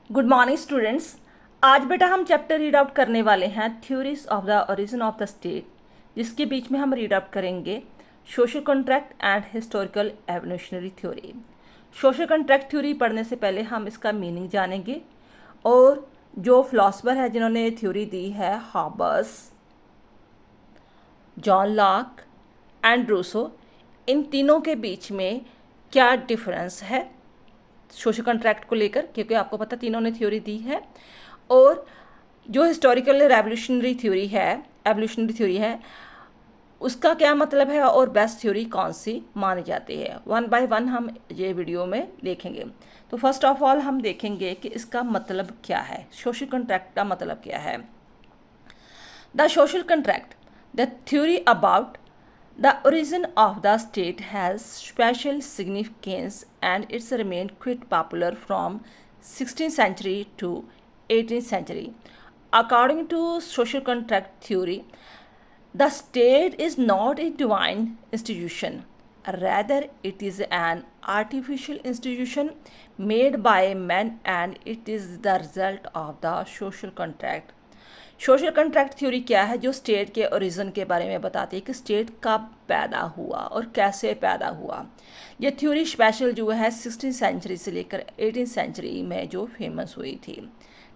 Good morning students. आज बेटा हम चैप्टर रीड आउट करने वाले हैं theories of the origin of the state, जिसके बीच में हम रीड आउट करेंगे social contract and historical evolutionary theory. Social contract theory पढ़ने से पहले हम इसका मीनिंग जानेंगे और जो फिलोसफर है जिन्होंने ये थ्योरी दी है, हॉबस, जॉन लॉक एंड रूसो, इन तीनों के बीच में क्या डिफरेंस है सोशल कॉन्ट्रैक्ट को लेकर, क्योंकि आपको पता तीनों ने थ्योरी दी है। और जो हिस्टोरिकल रेवोल्यूशनरी थ्योरी है, एवोल्यूशनरी थ्योरी है, उसका क्या मतलब है और बेस्ट थ्योरी कौन सी मानी जाती है, वन बाय वन हम ये वीडियो में देखेंगे। तो फर्स्ट ऑफ ऑल हम देखेंगे कि इसका मतलब क्या है, सोशल कॉन्ट्रैक्ट का मतलब क्या है। The social contract, the theory about the origin of the state has special significance and it's remained quite popular from 16th century to 18th century. According to social contract theory, the state is not a divine institution. Rather, it is an artificial institution made by men and it is the result of the social contract. Social contract theory क्या है, जो state के origin के बारे में बताती है कि स्टेट कब पैदा हुआ और कैसे पैदा हुआ। ये थ्योरी स्पेशल जो है 16th सेंचुरी से लेकर 18th सेंचुरी में जो फेमस हुई थी।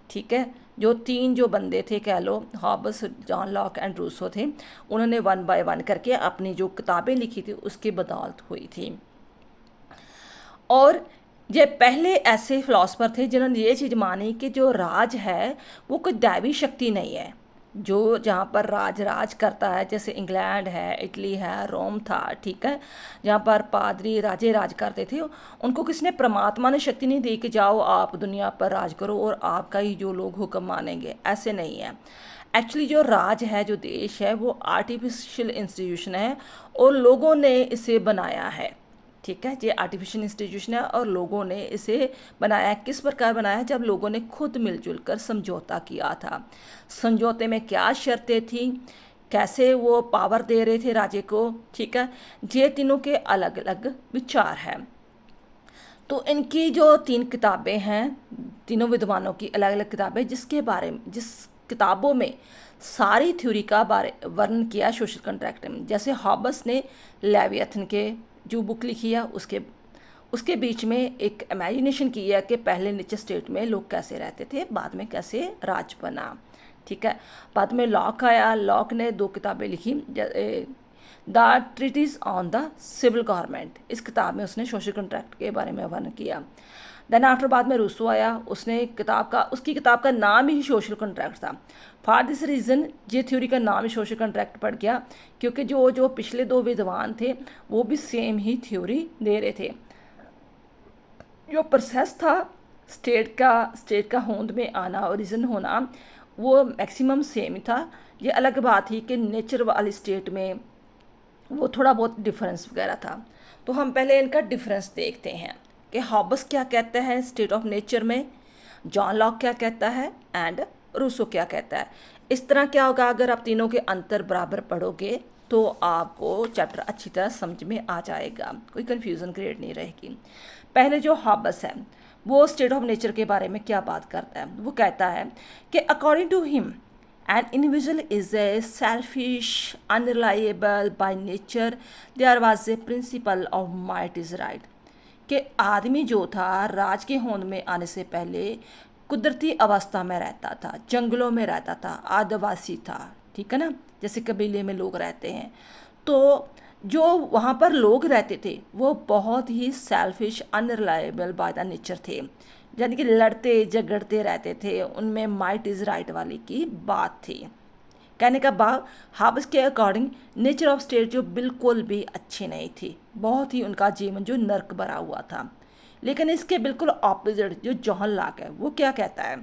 ठीक है, जो तीन जो बंदे थे, कह लो हॉबस, जॉन लॉक एंड रूसो थे, उन्होंने वन बाय वन करके अपनी जो किताबें लिखी थी उसकी बदौलत हुई थी। और ये पहले ऐसे फिलोसफर थे जिन्होंने ये चीज़ मानी कि जो राज है वो कोई दैवी शक्ति नहीं है, जो जहाँ पर राज करता है, जैसे इंग्लैंड है, इटली है, रोम था, ठीक है, जहाँ पर पादरी राजे राज करते थे, उनको किसने, परमात्मा ने शक्ति नहीं दी कि जाओ आप दुनिया पर राज करो और आपका ही जो लोग हुक्म मानेंगे, ऐसे नहीं है। एक्चुअली जो राज है, जो देश है, वो आर्टिफिशियल इंस्टीट्यूशन है और लोगों ने इसे बनाया है। ठीक है, ये आर्टिफिशियल इंस्टीट्यूशन है और लोगों ने इसे बनाया है। किस प्रकार बनाया है, जब लोगों ने खुद मिलजुल कर समझौता किया था। समझौते में क्या शर्तें थी, कैसे वो पावर दे रहे थे राजे को, ठीक है, ये तीनों के अलग अलग विचार हैं। तो इनकी जो तीन किताबें हैं, तीनों विद्वानों की अलग अलग किताबें, जिसके बारे में, जिस किताबों में सारी थ्योरी का बारे वर्णन किया सोशल कॉन्ट्रैक्ट में। जैसे हॉबस ने लेवियथन के जो बुक लिखी है, उसके बीच में एक इमेजिनेशन की है कि पहले नीचे स्टेट में लोग कैसे रहते थे, बाद में कैसे राज बना। ठीक है, बाद में लॉक आया, लॉक ने दो किताबें लिखी, the treaties on the civil government, इस किताब में उसने सोशल कॉन्ट्रैक्ट के बारे में वर्णन किया। देन आफ्टर बाद में रूसो आया, उसकी किताब का नाम ही सोशल कॉन्ट्रैक्ट था। फॉर दिस रीज़न ये थ्योरी का नाम ही सोशल कॉन्ट्रैक्ट पड़ गया, क्योंकि जो पिछले दो विद्वान थे वो भी सेम ही थ्योरी दे रहे थे। जो प्रोसेस था स्टेट का होंद में आना, ओरिजिन होना, वो मैक्सिमम सेम ही था। ये अलग बात थी कि नेचर वाली स्टेट में वो थोड़ा बहुत डिफरेंस वगैरह था। तो हम पहले इनका डिफरेंस देखते हैं कि हॉबस क्या कहता है स्टेट ऑफ नेचर में, जॉन लॉक क्या कहता है एंड रूसो क्या कहता है। इस तरह क्या होगा, अगर आप तीनों के अंतर बराबर पढ़ोगे तो आपको चैप्टर अच्छी तरह समझ में आ जाएगा, कोई कन्फ्यूज़न क्रिएट नहीं रहेगी। पहले जो हॉबस है वो स्टेट ऑफ नेचर के बारे में क्या बात करता है, वो कहता है कि according to him an individual is a selfish, unreliable by nature. There was a principle of might is right. कि आदमी जो था राज के होंद में आने से पहले कुदरती अवस्था में रहता था, जंगलों में रहता था, आदिवासी था, ठीक है ना, जैसे कबीले में लोग रहते हैं। तो जो वहाँ पर लोग रहते थे वो बहुत ही selfish, unreliable by the nature थे, यानी कि लड़ते झगड़ते रहते थे, उनमें माइट इज़ राइट वाली की बात थी। कहने का भाव, हॉबस के अकॉर्डिंग नेचर ऑफ स्टेट जो बिल्कुल भी अच्छी नहीं थी, बहुत ही उनका जीवन जो नर्क भरा हुआ था। लेकिन इसके बिल्कुल ऑपोजिट जो जॉन लॉक है वो क्या कहता है,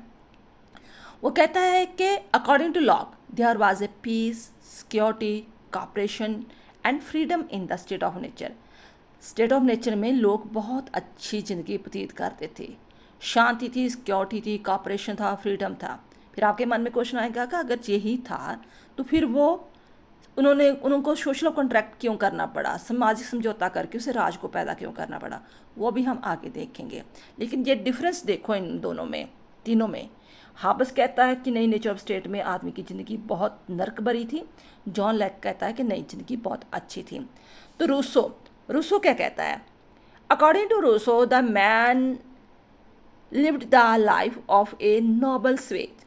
वो कहता है कि according to Locke there was a peace, security, cooperation and freedom in the state of nature. State of nature में लोग बहुत अच्छी ज़िंदगी व्यतीत करते थे, शांति थी, सिक्योरिटी थी, कॉपरेशन था, फ्रीडम था। फिर आपके मन में क्वेश्चन आएगा कि अगर यही था तो फिर उनको सोशल कॉन्ट्रैक्ट क्यों करना पड़ा, सामाजिक समझौता करके उसे राज को पैदा क्यों करना पड़ा, वो भी हम आगे देखेंगे। लेकिन ये डिफरेंस देखो इन दोनों में, तीनों में। हाबस कहता है कि नहीं, नेचर ऑफ स्टेट में आदमी की ज़िंदगी बहुत नर्क भरी थी। जॉन लैक कहता है कि नहीं, ज़िंदगी बहुत अच्छी थी। तो रूसो रूसो क्या कहता है? According to Rousseau, the man lived the life of a noble Swede.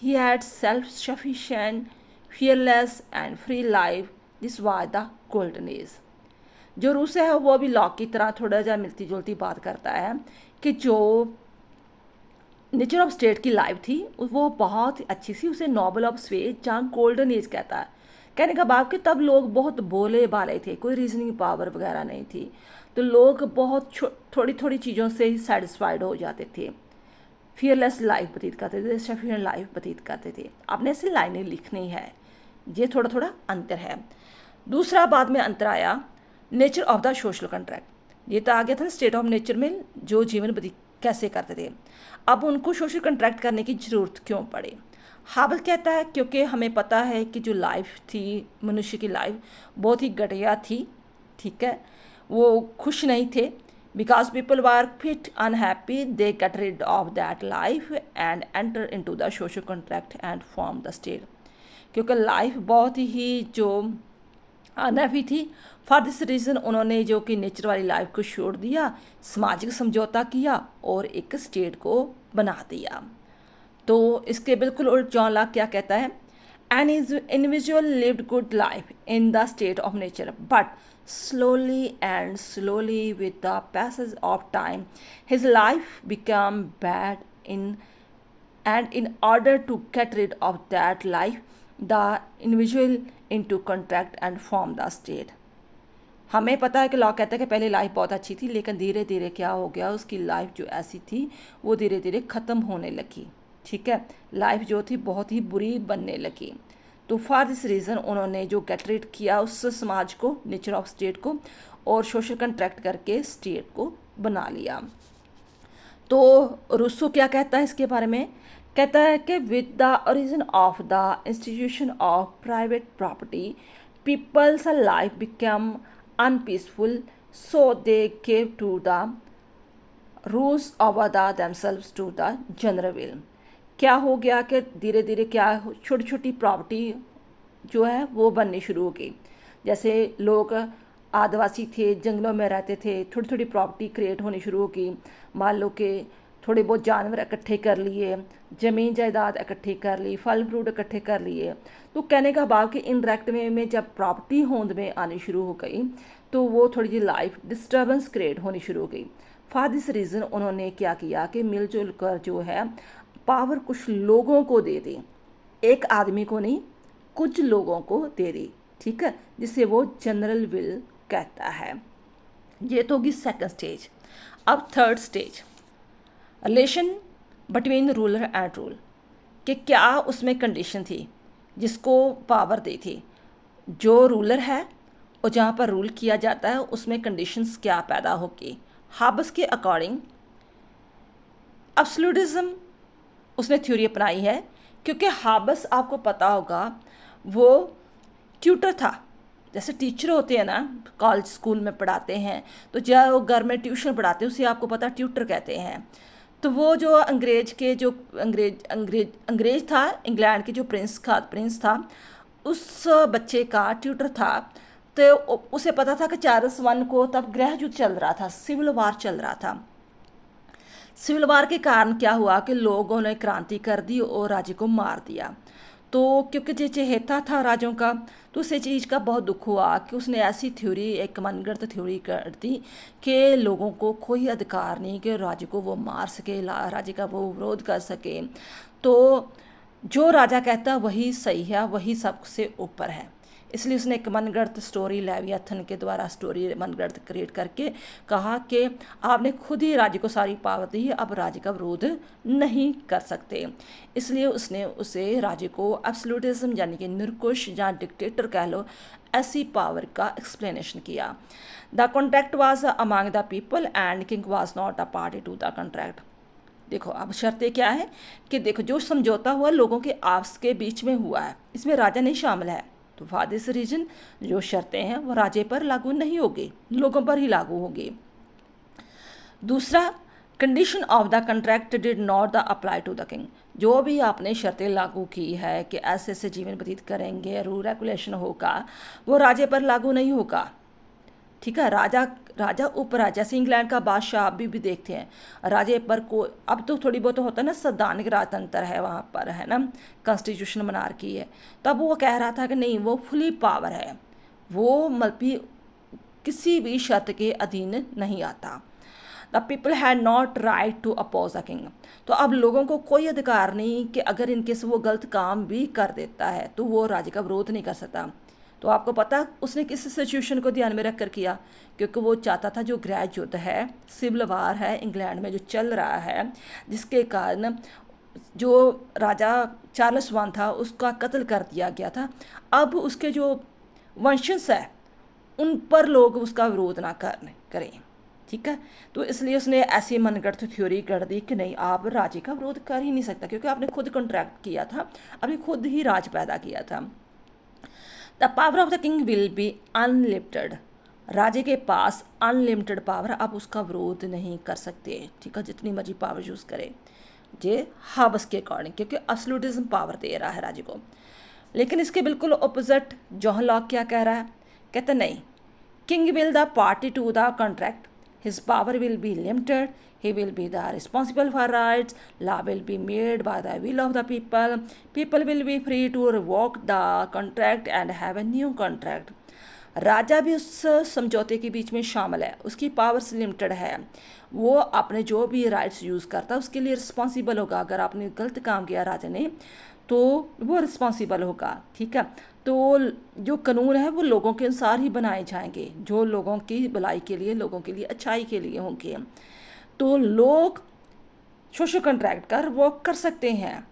He had self-sufficient, fearless and free life. This was the golden age. जो रूस है वो भी लॉक की तरह थोड़ा जा मिलती जुलती बात करता है कि जो नेचर ऑफ स्टेट की लाइफ थी वो बहुत ही अच्छी सी, उसे नॉबल ऑफ स्वेज जहाँ गोल्डन एज कहता है। कहने का भाव कि तब लोग बहुत भोले भाले थे, कोई रीजनिंग पावर वगैरह नहीं थी, तो लोग बहुत थोड़ी थोड़ी चीज़ों से ही सेटिस्फाइड हो जाते थे, फियरलेस लाइफ व्यतीत करते थे, सफिशिएंट लाइफ व्यतीत करते थे। आपने ऐसी लाइनें लिखनी है, ये थोड़ा थोड़ा अंतर है। दूसरा बाद में अंतर आया nature of the social contract. ये तो आ गया था स्टेट ऑफ नेचर में जो जीवन व्यतीत कैसे करते थे, अब उनको सोशल कंट्रैक्ट करने की ज़रूरत क्यों पड़े? हाबल कहता है क्योंकि हमें पता है कि जो लाइफ थी मनुष्य की लाइफ बहुत ही घटिया थी, ठीक है, वो खुश नहीं थे। Because people were fit unhappy, they get rid of that life and enter into the social contract and form the state. क्योंकि लाइफ बहुत ही जो अनहैप्पी थी, फॉर दिस रीज़न उन्होंने जो कि नेचर वाली लाइफ को छोड़ दिया, सामाजिक समझौता किया और एक स्टेट को बना दिया। तो इसके बिल्कुल उल्ट जॉन लॉक क्या कहता है? An individual lived good life in the state of nature, but slowly and slowly with the passage of time his life became bad and in order to get rid of that life the individual into contract and form the state। हमें पता है कि law कहता है कि पहले life बहुत अच्छी थी, लेकिन धीरे धीरे क्या हो गया, उसकी लाइफ जो ऐसी थी वो धीरे धीरे ख़त्म होने लगी, ठीक है, लाइफ जो थी बहुत ही बुरी बनने लगी। तो फॉर दिस रीज़न उन्होंने जो गेट रिड किया उस समाज को, नेचर ऑफ स्टेट को, और सोशल कंट्रैक्ट करके स्टेट को बना लिया। तो रूसो क्या कहता है इसके बारे में? कहता है कि with the origin of the institution of private property people's life become unpeaceful, so they gave to the rules over the themselves to the general will. क्या हो गया कि धीरे धीरे क्या छोटी छोटी प्रॉपर्टी जो है वो बननी शुरू हो गई। जैसे लोग आदिवासी थे, जंगलों में रहते थे, थोड़ी थोड़ी प्रॉपर्टी क्रिएट होनी शुरू हो गई। मान लो कि थोड़े बहुत जानवर इकट्ठे कर लिए, ज़मीन जायदाद इकट्ठी कर ली, फल फ्रूट इकट्ठे कर लिए। तो कहने का भाव कि इनडायरेक्ट में जब प्रॉपर्टी होंद में आनी शुरू हो गई तो वो थोड़ी जी लाइफ डिस्टर्बेंस क्रिएट होनी शुरू हो गई। फॉर दिस रीज़न उन्होंने क्या किया कि मिलजुल कर जो है पावर कुछ लोगों को दे दी, एक आदमी को नहीं, कुछ लोगों को दे दी, ठीक है, जिसे वो जनरल विल कहता है। ये तो होगी सेकंड स्टेज। अब third stage, relation between ruler and rule, कि क्या उसमें कंडीशन थी जिसको पावर दी थी। जो रूलर है और जहाँ पर रूल किया जाता है उसमें कंडीशंस क्या पैदा होगी। हाबस के अकॉर्डिंग एब्सोल्यूटिज्म उसने थ्योरी अपनाई है, क्योंकि हाबस आपको पता होगा वो ट्यूटर था। जैसे टीचर होते हैं ना, कॉलेज स्कूल में पढ़ाते हैं, तो जब वो घर में ट्यूशन पढ़ाते हैं उसे आपको पता ट्यूटर कहते हैं। तो वो जो अंग्रेज था, इंग्लैंड के जो प्रिंस था, उस बच्चे का ट्यूटर था। तो उसे पता था कि चार्ल्स वन को तब गृह युद्ध चल रहा था, सिविल वार चल रहा था। सिविल वार के कारण क्या हुआ कि लोगों ने क्रांति कर दी और राजे को मार दिया। तो क्योंकि जो चहेता था राजों का, तो उस चीज़ का बहुत दुख हुआ कि उसने ऐसी थ्योरी, एक मनगढ़ंत थ्योरी कर दी कि लोगों को कोई अधिकार नहीं कि राजे को वो मार सके, राजे का वो विरोध कर सके। तो जो राजा कहता वही सही है, वही सबसे ऊपर है। इसलिए उसने एक मनगढ़ंत स्टोरी, लेवियाथन के द्वारा स्टोरी मनगढ़ंत क्रिएट करके कहा कि आपने खुद ही राज्य को सारी पावर दी है, अब राज्य का विरोध नहीं कर सकते। इसलिए उसने उसे राज्य को एब्सोल्यूटिज्म यानी कि निरंकुश या डिक्टेटर कह लो, ऐसी पावर का एक्सप्लेनेशन किया। The contract was among the people and king was not a party to the contract. देखो अब शर्तें क्या है कि देखो जो समझौता हुआ लोगों के आपस के बीच में हुआ है, इसमें राजा नहीं शामिल है। तो फॉर दिस रीजन जो शर्तें हैं वो राजे पर लागू नहीं होगी, लोगों पर ही लागू होगी। दूसरा condition of the contract did not the apply to the king. जो भी आपने शर्तें लागू की है कि ऐसे ऐसे जीवन व्यतीत करेंगे, रूल रेगुलेशन होगा, वो राजे पर लागू नहीं होगा। ठीक है, राजा राजा उपराजा, जैसे इंग्लैंड का बादशाह आप भी देखते हैं, राजे पर को अब तो थोड़ी बहुत होता है ना, संवैधानिक राजतंत्र है वहाँ पर, है ना, कॉन्स्टिट्यूशन मोनार्की है। तब वो कह रहा था कि नहीं, वो फुली पावर है, वो मतलब किसी भी शर्त के अधीन नहीं आता। The people had not right to oppose the king. तो अब लोगों को कोई अधिकार नहीं कि अगर इनकेस वो गलत काम भी कर देता है तो वो राजे का विरोध नहीं कर सकता। तो आपको पता उसने किस सिचुएशन को ध्यान में रख कर किया, क्योंकि वो चाहता था जो गृह युद्ध है, सिविल वार है इंग्लैंड में जो चल रहा है, जिसके कारण जो राजा चार्ल्स वन था उसका कत्ल कर दिया गया था, अब उसके जो वंशज है उन पर लोग उसका विरोध ना करें। ठीक है, तो इसलिए उसने ऐसी मनगढ़ंत थ्योरी कर दी कि नहीं, आप राजे का विरोध कर ही नहीं सकता, क्योंकि आपने खुद कॉन्ट्रैक्ट किया था, आपने खुद ही राज पैदा किया था। The power of the king will be unlimited. राजे के पास अनलिमिटेड पावर, आप उसका विरोध नहीं कर सकते। ठीक है, जितनी मर्जी पावर यूज़ करे जे हाबस के अकॉर्डिंग, क्योंकि एब्सोल्यूटिज्म पावर दे रहा है राजे को। लेकिन इसके बिल्कुल ऑपोजिट जॉन लॉक क्या कह रहा है, कहते नहीं, king will the party to the contract, his power will be limited, he will be the responsible for rights, law will be made by the will of the people, people will be free to revoke the contract and have a new contract। राजा भी उस समझौते के बीच में शामिल है, उसकी powers limited है, वो अपने जो भी राइट्स यूज़ करता है उसके लिए रिस्पॉन्सिबल होगा। अगर आपने गलत काम किया राजा ने तो वो रिस्पॉन्सिबल होगा। ठीक है, तो जो कानून है वो लोगों के अनुसार ही बनाए जाएंगे, जो लोगों की भलाई के लिए, लोगों के लिए अच्छाई के लिए होंगे। तो लोग सोशल कॉन्ट्रैक्ट का वो कर सकते हैं,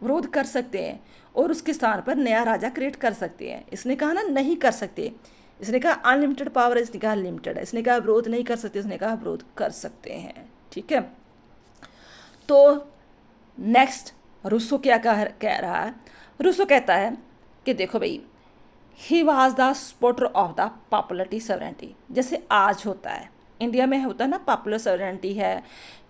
विरोध कर सकते हैं और उसके स्थान पर नया राजा क्रिएट कर सकते हैं। इसने कहा ना नहीं कर सकते, इसने कहा अनलिमिटेड पावर, इसने कहा लिमिटेड है, इसने कहा विरोध नहीं कर सकते, इसने कहा विरोध कर सकते हैं। ठीक है, तो नेक्स्ट रूसो क्या कह रहा है, रूसो कहता है कि देखो भाई, he was the supporter of the popularity sovereignty. जैसे आज होता है इंडिया में होता है ना, पॉपुलर सॉवरेंटी है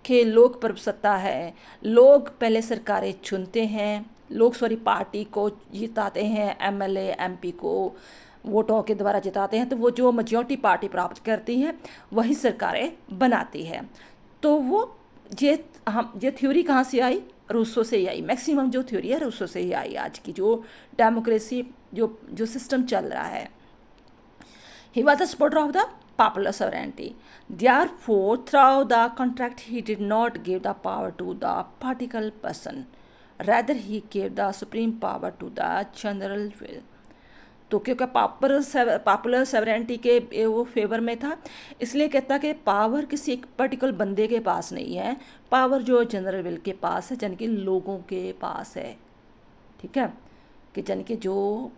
कि लोक प्रभुसत्ता है, लोग पहले सरकारें चुनते हैं, लोग सॉरी पार्टी को जिताते हैं, एमएलए एमपी को वोटों के द्वारा जिताते हैं, तो वो जो मेजॉरिटी पार्टी प्राप्त करती है वही सरकारें बनाती है। तो वो ये थ्योरी कहाँ से आई, रूसो से ही आई। मैक्सिमम जो थ्योरी है रूसो से ही आई, आज की जो डेमोक्रेसी जो सिस्टम चल रहा है। He was the supporter of the popular sovereignty, therefore through the contract he did not give the power to the particular person, rather he gave the supreme power to the general will। तो क्योंकि popular sovereignty के वो favour में था, इसलिए कहता कि power किसी एक पर्टिकुलर बंदे के पास नहीं है, पावर जो जनरल विल के पास है, यानी कि लोगों के पास है। ठीक है, कि यानी कि जो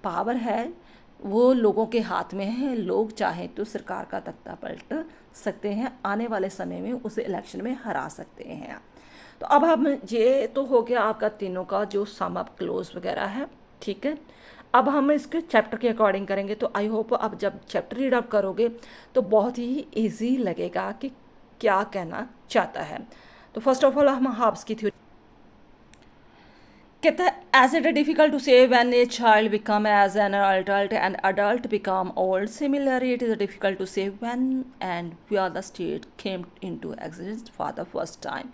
पावर है वो लोगों के हाथ में है, लोग चाहें तो सरकार का तख्ता पलट सकते हैं, आने वाले समय में उसे इलेक्शन में हरा सकते हैं। तो अब हम ये तो हो गया आपका तीनों का जो सम अप क्लोज वगैरह है। ठीक है, अब हम इसके चैप्टर के अकॉर्डिंग करेंगे। तो आई होप अब जब चैप्टर रीड आउट करोगे तो बहुत ही ईजी लगेगा कि क्या कहना चाहता है। तो फर्स्ट ऑफ ऑल हम हाब्स की थ्योरी कहता है, as it difficult to say when a child become as an adult and adult become old, similarly it is difficult to say when and where the state came into existence for the first time.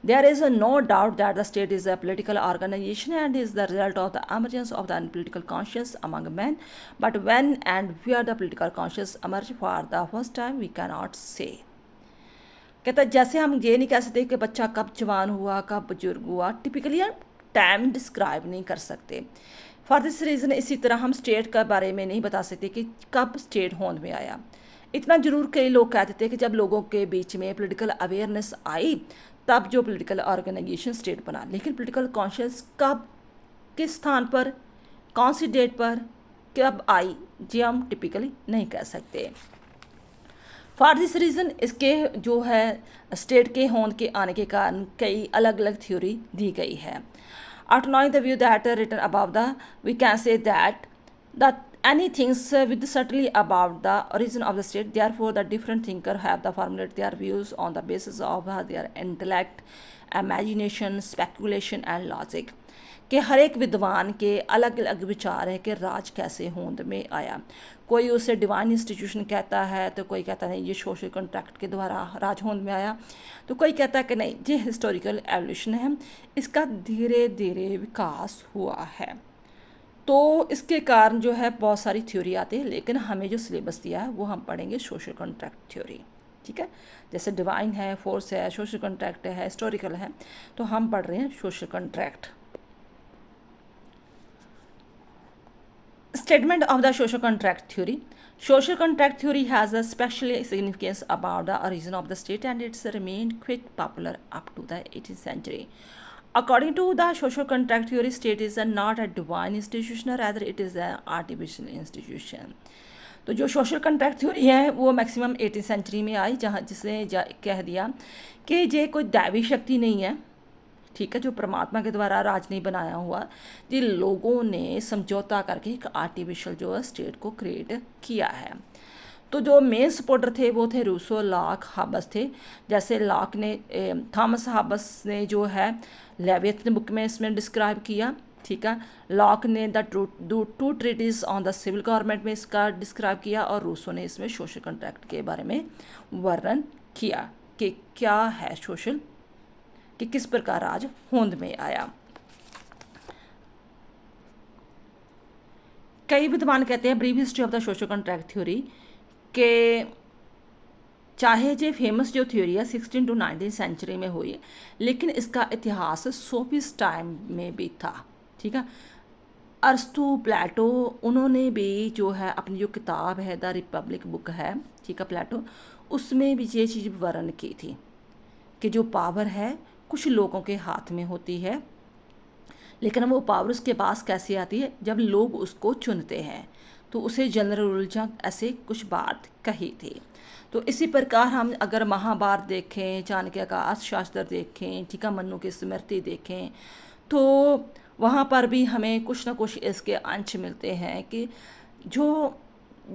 There is no doubt that the state is a political organization and is the result of the emergence of the political conscience among men. But when and where the political conscience emerge for the first time, we cannot say। कहता है जैसे हम ये नहीं कह सकते कि बच्चा कब जवान हुआ, कब बुजुर्ग हुआ, टिपिकली टाइम डिस्क्राइब नहीं कर सकते। फॉर दिस रीज़न इसी तरह हम स्टेट के बारे में नहीं बता सकते कि कब स्टेट होंद में आया। इतना ज़रूर कई लोग कहते थे कि जब लोगों के बीच में पॉलिटिकल अवेयरनेस आई तब जो पॉलिटिकल ऑर्गेनाइजेशन स्टेट बना, लेकिन पॉलिटिकल कॉन्शियस कब, किस स्थान पर, कौन सी डेट पर, कब आई, ये हम टिपिकली नहीं कह सकते। फॉर दिस रीज़न इसके जो है स्टेट के होंद के आने के कारण कई अलग अलग थ्योरी दी गई है। After knowing the view that written above, we can say that the any things with certainty about the origin of the state. Therefore, the different thinker have the formulate their views on the basis of their intellect, imagination, speculation and logic. कि हर एक विद्वान के अलग अलग विचार है कि राज कैसे होंद में आया। कोई उसे डिवाइन इंस्टीट्यूशन कहता है, तो कोई कहता नहीं ये सोशल कॉन्ट्रैक्ट के द्वारा राज होंद में आया, तो कोई कहता है कि नहीं ये हिस्टोरिकल एवोल्यूशन है, इसका धीरे धीरे विकास हुआ है। तो इसके कारण जो है बहुत सारी थ्योरी आती है, लेकिन हमें जो सिलेबस दिया है वो हम पढ़ेंगे सोशल कॉन्ट्रैक्ट थ्योरी, ठीक है। जैसे डिवाइन है, फोर्स है, सोशल कॉन्ट्रैक्ट है, हिस्टोरिकल है, तो हम पढ़ रहे हैं social contract. Statement of the social contract theory. Social contract theory has a special significance about the origin of the state, and it's remained quite popular up to the 18th century. According to the social contract theory, state is not a divine institution, rather it is an artificial institution. तो जो social contract theory है वो maximum 18th century में आई, जहाँ जिसने कह दिया कि ये कोई दैवी शक्ति नहीं है, ठीक है, जो परमात्मा के द्वारा राज नहीं बनाया हुआ, ये लोगों ने समझौता करके एक आर्टिफिशियल जो है स्टेट को क्रिएट किया है। तो जो मेन सपोर्टर थे वो थे रूसो, लॉक, हाबस थे। जैसे लॉक ने थॉमस हाबस ने जो है लेवियथन बुक में इसमें डिस्क्राइब किया, ठीक है। लॉक ने the two treaties on the civil government में इसका डिस्क्राइब किया, और रूसो ने इसमें सोशल कॉन्ट्रैक्ट के बारे में वर्णन किया कि क्या है सोशल, कि किस प्रकार राज होंद में आया। कई विद्वान कहते हैं brief history of the social contract theory के चाहे जो फेमस जो थ्योरी है 16 to 19 सेंचुरी में हुई, लेकिन इसका इतिहास सोफिस्ट टाइम में भी था, ठीक है। अरस्तु, प्लेटो, उन्होंने भी जो है अपनी जो किताब है द रिपब्लिक बुक है, ठीक है, प्लेटो, उसमें भी ये चीज़ वर्णन की थी कि जो पावर है कुछ लोगों के हाथ में होती है, लेकिन वो पावर उसके पास कैसे आती है, जब लोग उसको चुनते हैं, तो उसे जनरल रूल ऐसे कुछ बात कही थी। तो इसी प्रकार हम अगर महाभारत देखें, चाणक्य का अर्थशास्त्र देखें, ठीक है, मनु की स्मृति देखें, तो वहाँ पर भी हमें कुछ ना कुछ इसके अंश मिलते हैं कि जो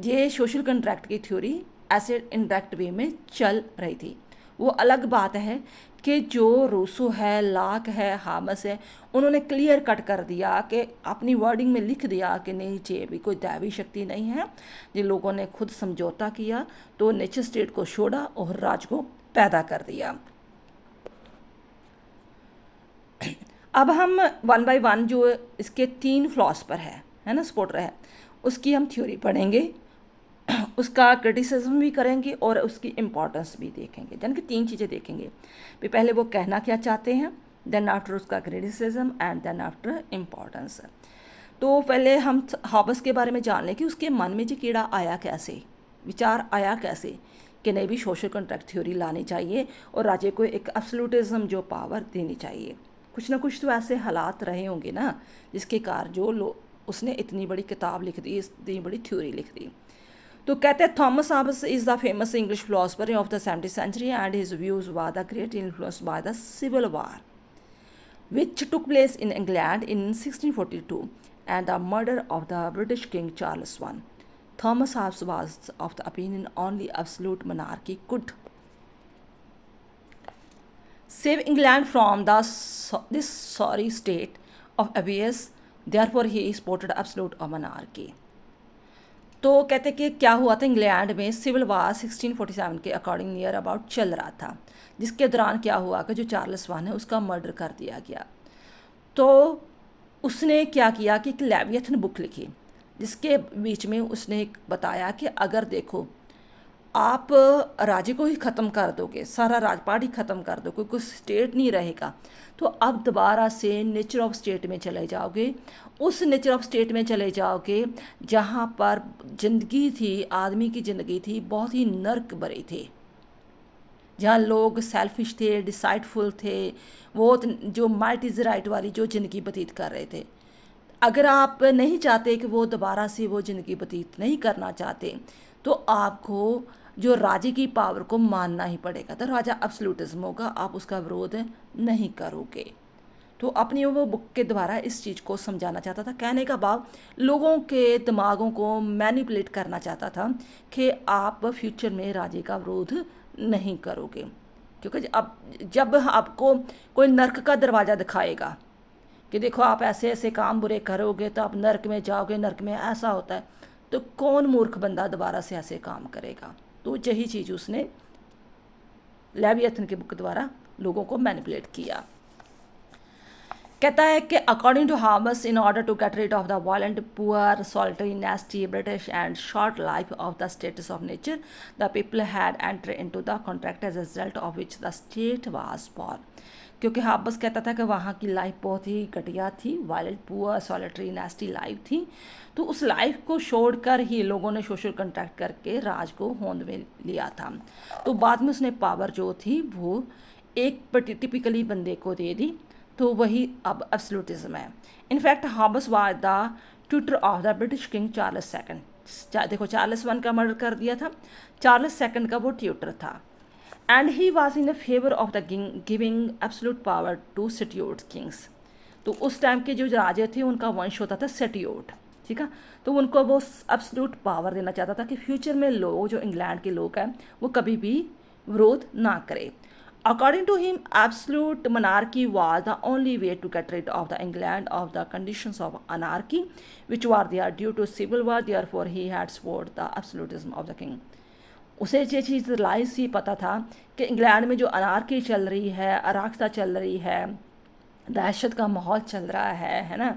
ये सोशल कॉन्ट्रैक्ट की थ्योरी ऐसे इनडायरेक्ट वे में चल रही थी। वो अलग बात है कि जो रूसो है, लॉक है, हाबस है, उन्होंने क्लियर कट कर दिया कि अपनी वर्डिंग में लिख दिया कि नहीं ये भी कोई दैवी शक्ति नहीं है, जिन लोगों ने खुद समझौता किया तो नेचर स्टेट को छोड़ा और राज को पैदा कर दिया। अब हम वन बाय वन जो इसके 3 फिलॉसफर है ना, सपोर्टर है, उसकी हम थ्योरी पढ़ेंगे, उसका क्रिटिसिज्म भी करेंगे और उसकी इम्पोर्टेंस भी देखेंगे, यानी कि 3 चीज़ें देखेंगे। पहले वो कहना क्या चाहते हैं, देन आफ्टर उसका criticism and then after importance. तो पहले हम हॉबस के बारे में जान लें कि उसके मन में जो कीड़ा आया कैसे, विचार आया कैसे कि नहीं भी सोशल कॉन्ट्रैक्ट थ्योरी लानी चाहिए और राज्य को एक एब्सोल्यूटिज्म जो पावर देनी चाहिए। कुछ ना कुछ तो ऐसे हालात रहे होंगे ना जिसके कारण जो उसने इतनी बड़ी किताब लिख दी, इतनी बड़ी थ्योरी लिख दी। तो कहते हैं Thomas Hobbes is the famous English philosopher of the 17th century and his views were the great influence by the civil war which took place in England in 1642 and the murder of the British King Charles I. Thomas Hobbes was of the opinion only absolute monarchy could save England from this sorry state of abyss. Therefore he supported absolute monarchy. तो कहते कि क्या हुआ था, England में civil वार 1647 के according near about चल रहा था, जिसके दौरान क्या हुआ कि जो चार्ल्स वन है उसका मर्डर कर दिया गया। तो उसने क्या किया कि एक लेवियथन बुक लिखी, जिसके बीच में उसने एक बताया कि अगर देखो आप राज्य को ही ख़त्म कर दोगे, सारा राजपाट ही ख़त्म कर दोगे, कोई स्टेट नहीं रहेगा, तो अब दोबारा से नेचर ऑफ स्टेट में चले जाओगे, उस नेचर ऑफ स्टेट में चले जाओगे जहाँ पर ज़िंदगी थी, आदमी की ज़िंदगी थी बहुत ही नर्क भरी थी, जहाँ लोग सेल्फिश थे, डिसाइडफुल थे, वो जो माइट इज़ राइट वाली जो ज़िंदगी व्यतीत कर रहे थे। अगर आप नहीं चाहते कि वो दोबारा से वो ज़िंदगी व्यतीत नहीं करना चाहते, तो आपको जो राजे की पावर को मानना ही पड़ेगा। तो राजा एब्सोल्यूटिज्म होगा, आप उसका विरोध नहीं करोगे। तो अपनी वो बुक के द्वारा इस चीज़ को समझाना चाहता था। कहने का भाव लोगों के दिमागों को मैनिपुलेट करना चाहता था कि आप फ्यूचर में राजे का विरोध नहीं करोगे, क्योंकि अब जब आपको कोई नर्क का दरवाज़ा दिखाएगा कि देखो आप ऐसे ऐसे काम बुरे करोगे तो आप नर्क में जाओगे, नर्क में ऐसा होता है, तो कौन मूर्ख बंदा दोबारा से ऐसे काम करेगा। तो यही चीज़ उसने लेवियथन की बुक द्वारा लोगों को मैनिपुलेट किया। कहता है कि अकॉर्डिंग टू हार्मस, in order to get rid of the violent, poor, solitary, nasty, brutish and short life of the status of nature, the people had enter into the contract as a result of which the state was born. क्योंकि हार्मस कहता था कि वहाँ की life बहुत ही घटिया थी, वायलेंट, पुअर, सॉलिटरी, नेस्टी लाइफ थी, तो उस लाइफ को छोड़कर ही लोगों ने सोशल कॉन्ट्रैक्ट करके राज को होंद में लिया था। तो बाद में उसने पावर जो थी वो एक टिपिकली बंदे को दे दी, तो वही अब एब्सोल्यूटिज्म है। इनफैक्ट हार्मस was the tutor of the British king Charles second. देखो चार्ल्स वन का मर्डर कर दिया था, चार्ल्स सेकंड का वो ट्यूटर था। And he was in favour of the giving absolute power to statute kings. तो उस टाइम के जो राजे थे उनका वंश होता था सेट्यूट, ठीक है। तो उनको वो एब्सोल्यूट पावर देना चाहता था कि फ्यूचर में लोग जो इंग्लैंड के लोग हैं वो कभी भी विरोध ना करे। According to him, absolute monarchy was the only way to get rid of the England of the conditions of anarchy, which were there due to civil war. Therefore, he had supported the absolutism of the king. उसे ये चीज़ lies ही पता था कि England में जो अनारकी चल रही है, अराजकता चल रही है, दहशत का माहौल चल रहा है ना,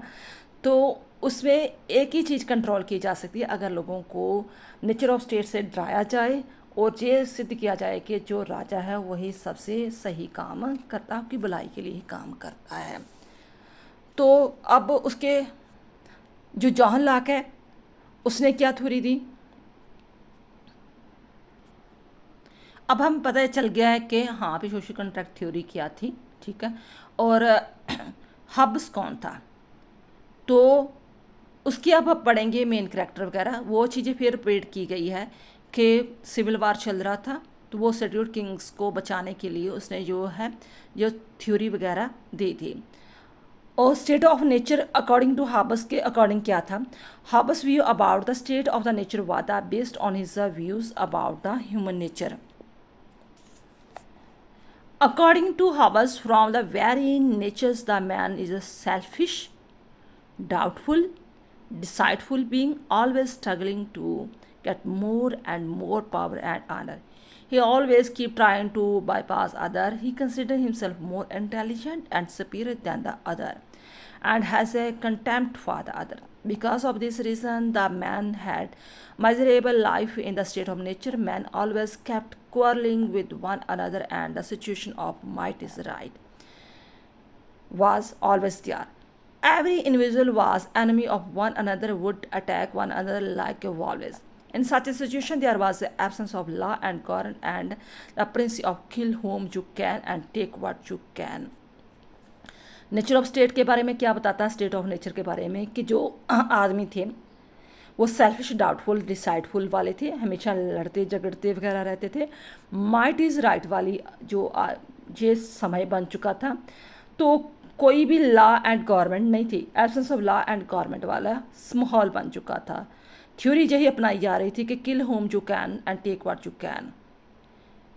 तो उसमें एक ही चीज़ कंट्रोल की जा सकती है, अगर लोगों को नेचर ऑफ स्टेट से डराया जाए और ये सिद्ध किया जाए कि जो राजा है वही सबसे सही काम करता है, आपकी भलाई के लिए ही काम करता है। तो अब उसके जो जॉन लॉक है उसने क्या थ्योरी दी, अब हम पता चल गया है कि हाँ भी सोशल कॉन्ट्रैक्ट थ्योरी क्या थी, ठीक है। और हब्स कौन था, तो उसकी अब हम पढ़ेंगे मेन कैरेक्टर वगैरह, वो चीज़ें फिर रिपीट की गई है कि सिविल वार चल रहा था, तो वो शेड्यूल्ड किंग्स को बचाने के लिए उसने जो थ्योरी वगैरह दी थी। और state of nature according to Hobbes के अकॉर्डिंग क्या था, Hobbes view about the state of the nature was based on his views about the human nature. According to Hobbes, from the very natures the man is a selfish, doubtful, deceitful being, always struggling to get more and more power and honor. He always keep trying to bypass other. He considers himself more intelligent and superior than the other, and has a contempt for the other. Because of this reason, the man had miserable life in the state of nature. Men always kept quarreling with one another, and the situation of might is right was always there. Every individual was enemy of one another, would attack one another like wolves. In such a situation, there was the absence of law and government, and the principle of kill whom you can and take what you can. Nature of state के बारे में क्या बताता है, state of nature के बारे में कि जो आदमी थे वो सेल्फिश, डाउटफुल, डिसाइडफुल वाले थे, हमेशा लड़ते झगड़ते वगैरह रहते थे। माइट इज़ राइट वाली जो ये समय बन चुका था, तो कोई भी लॉ एंड गवर्नमेंट नहीं थी, absence of law and government वाला माहौल बन चुका था। थ्योरी यही अपनाई जा रही थी कि kill whom you can and take what you can,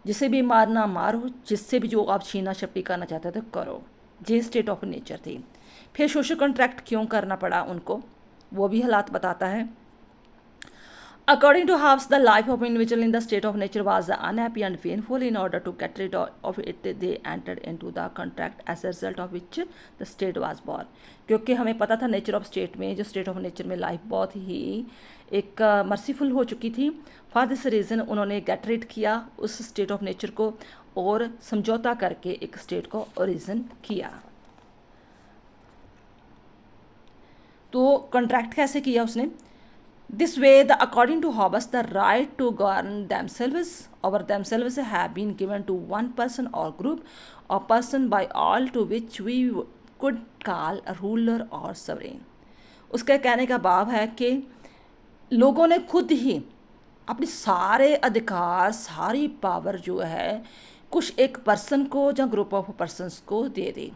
जिसे भी मारना मारो, जिससे भी जो आप छीना झपटी करना चाहते थे करो। ये स्टेट ऑफ नेचर थी। फिर सोशल कॉन्ट्रैक्ट क्यों करना पड़ा उनको, वो भी हालात बताता है। According to Hobbes, the life of individual in the state of nature was unhappy and painful. In order to get rid of it, they entered into the contract, as a result of which the state was born. क्योंकि हमें पता था nature of state में, जो state of nature में life बहुत ही एक merciful हो चुकी थी। फॉर दिस रीज़न उन्होंने गेट रिड किया उस स्टेट ऑफ नेचर को और समझौता करके एक स्टेट को ओरिजिन किया। तो कॉन्ट्रैक्ट कैसे किया उसने, this way according to Hobbes, the right to govern themselves over themselves have been given to one person or group or person by all, to which we could call a ruler or sovereign. उसके कहने का भाव है कि लोगों ने खुद ही अपने सारे अधिकार, सारी पावर जो है कुछ एक पर्सन को या ग्रुप ऑफ पर्सनस को दे दी।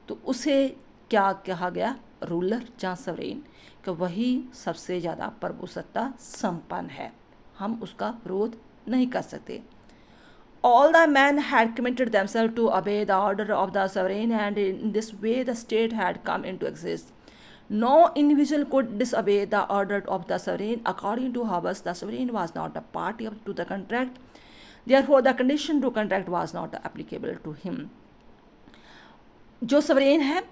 तो उसे क्या कहा गया, रूलर या सवरेन, कि वही सबसे ज़्यादा प्रभुसत्ता संपन्न है, हम उसका विरोध नहीं कर सकते। All the men had committed themselves to obey the order of the sovereign, and in this way the state had come into existence. No individual could disobey the order of the sovereign. According to Hobbes, the sovereign was not a party to the contract. Therefore, the condition to contract was not applicable to him. जो सवरेन है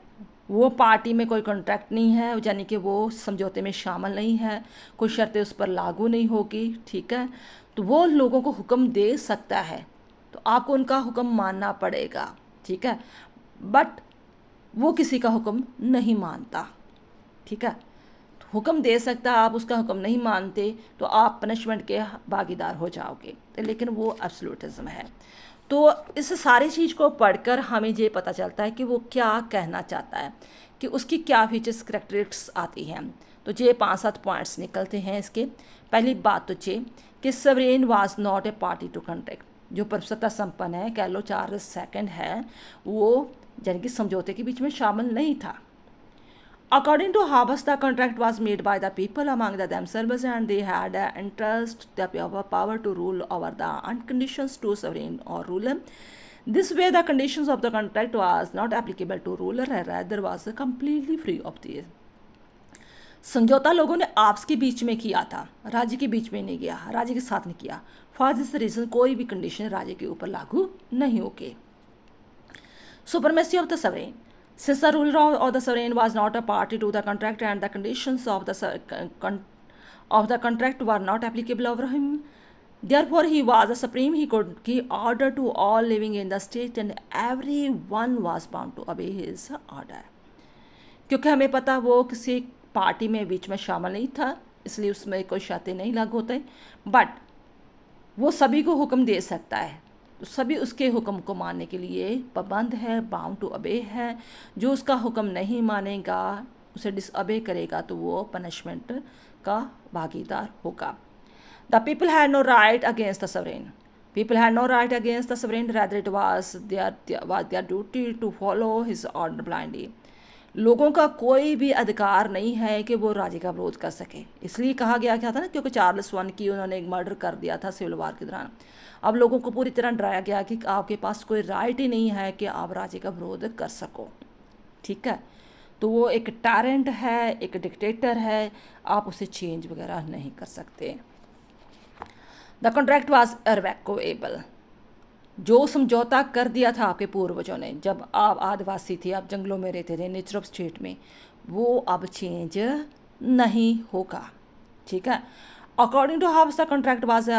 वो party में कोई contract नहीं है, यानी कि वो समझौते में शामिल नहीं है, कोई शर्तें उस पर लागू नहीं होगी, ठीक है। तो वो लोगों को हुक्म दे सकता है, तो आपको उनका हुक्म मानना पड़ेगा, ठीक है, बट वो किसी का हुक्म नहीं मानता, ठीक है। तो हुक्म दे सकता, आप उसका हुक्म नहीं मानते तो आप पनिशमेंट के भागीदार हो जाओगे, लेकिन वो एब्सोल्यूटिज्म है। तो इस सारी चीज़ को पढ़कर हमें ये पता चलता है कि वो क्या कहना चाहता है, कि उसकी क्या फीचर्स करैक्टरिस्टिक्स आती हैं। तो ये 5-7 पॉइंट्स निकलते हैं इसके। पहली बात तो ये कि sovereign was not a party to contract, जो प्रभुसत्ता संपन्न है, कह लो चार्ल्स सेकंड है, वो यानी कि समझौते के बीच में शामिल नहीं था। According to Hobbes, the contract was made by the people among themselves, and they had an interest, the power to rule over the unconditions to sovereign or ruler. This way, the conditions of the contract was not applicable to ruler, and rather was completely free of these. समझौता लोगों ने आपस के बीच में किया था, राज्य के बीच में नहीं किया, राज्य के साथ नहीं किया। फॉर दिस रीजन कोई भी कंडीशन राज्य के ऊपर लागू नहीं होगी। Supremacy of the sovereign. Since the ruler of the sovereign was not a party to the contract, and the conditions of the contract were not applicable over him, therefore he was the supreme. He could give order to all living in the state, and everyone was bound to obey his order. क्योंकि हमें पता वो किसी party में बीच में शामिल नहीं था, इसलिए उसमें कोई शर्तें नहीं लागू होते, बट वो सभी को हुक्म दे सकता है, तो सभी उसके हुक्म को मानने के लिए पाबंद है, बाउंड टू अबे है। जो उसका हुक्म नहीं मानेगा, उसे डिसअबे करेगा, तो वो पनिशमेंट का भागीदार होगा। The people had no right against the sovereign. People had no right against the sovereign, rather it was their duty to follow his order blindly. लोगों का कोई भी अधिकार नहीं है कि वो राजे का विरोध कर सके। इसलिए कहा गया क्या था ना, क्योंकि चार्ल्स वन की उन्होंने एक मर्डर कर दिया था सिविल वार के दौरान। अब लोगों को पूरी तरह डराया गया कि आपके पास कोई राइट ही नहीं है कि आप राजे का विरोध कर सको, ठीक है। तो वो एक टारेंट है, एक डिक्टेटर है, आप उसे चेंज वगैरह नहीं कर सकते। The contract was irrevocable. जो समझौता कर दिया था आपके पूर्वजों ने, जब आप आदिवासी थे, आप जंगलों में रहते थे, नेचर ऑफ स्टेट में, वो अब चेंज नहीं होगा, ठीक है। According to how the contract was